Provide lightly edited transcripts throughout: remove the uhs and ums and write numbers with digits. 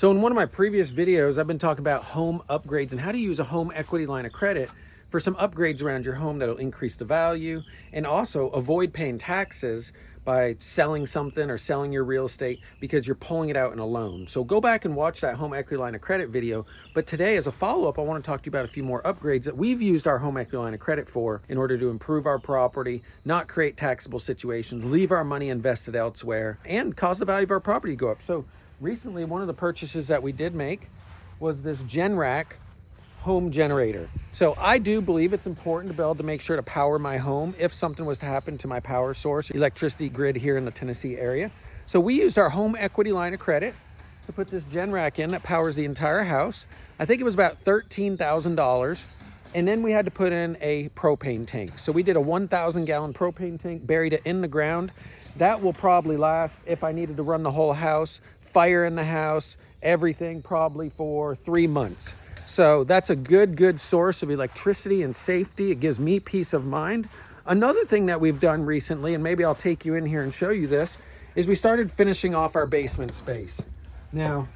So in one of my previous videos, I've been talking about home upgrades and how to use a home equity line of credit for some upgrades around your home that'll increase the value and also avoid paying taxes by selling something or selling your real estate because you're pulling it out in a loan. So go back and watch that home equity line of credit video. But today, as a follow-up, I want to talk to you about a few more upgrades that we've used our home equity line of credit for in order to improve our property, not create taxable situations, leave our money invested elsewhere, and cause the value of our property to go up. So recently, one of the purchases that we did make was this Generac home generator. So I do believe it's important to be able to make sure to power my home if something was to happen to my power source, electricity grid here in the Tennessee area. So we used our home equity line of credit to put this Generac in that powers the entire house. I think it was about $13,000. And then we had to put in a propane tank. So we did a 1,000 gallon propane tank, buried it in the ground. That will probably last, if I needed to run the whole house, fire in the house, everything, probably for 3 months. So that's a good source of electricity and safety. It gives me peace of mind. Another thing that we've done recently, and maybe I'll take you in here and show you this, is we started finishing off our basement space. Now,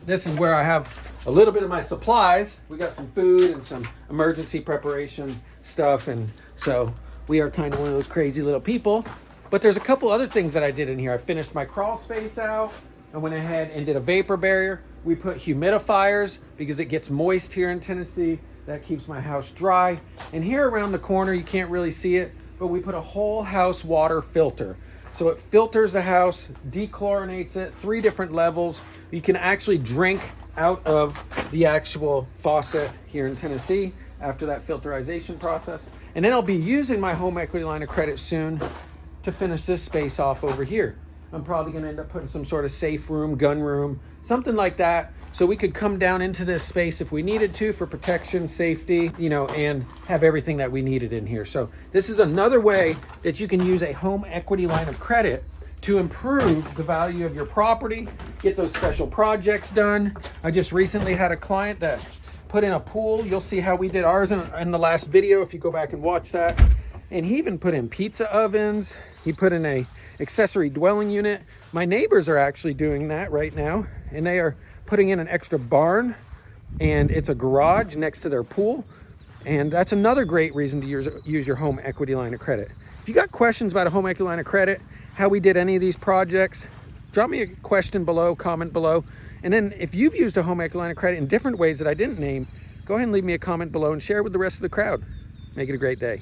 this is where I have a little bit of my supplies. We got some food and some emergency preparation stuff. And so we are kind of one of those crazy little people. But there's a couple other things that I did in here. I finished my crawl space out. I went ahead and did a vapor barrier. We put humidifiers because it gets moist here in Tennessee. That keeps my house dry. And here around the corner, you can't really see it, but we put a whole house water filter. So it filters the house, dechlorinates it, 3 different levels. You can actually drink out of the actual faucet here in Tennessee after that filterization process. And then I'll be using my home equity line of credit soon to finish this space off over here. I'm probably going to end up putting some sort of safe room, gun room, something like that, so we could come down into this space if we needed to for protection, safety, and have everything that we needed in here. So this is another way that you can use a home equity line of credit to improve the value of your property, get those special projects done. I just recently had a client that put in a pool. You'll see how we did ours in the last video if you go back and watch that. And he even put in pizza ovens. He put in a accessory dwelling unit. My neighbors are actually doing that right now, and they are putting in an extra barn, and it's a garage next to their pool. And that's another great reason to use your home equity line of credit. If you got questions about a home equity line of credit, how we did any of these projects, drop me a question below, comment below. And then if you've used a home equity line of credit in different ways that I didn't name, go ahead and leave me a comment below and share it with the rest of the crowd. Make it a great day.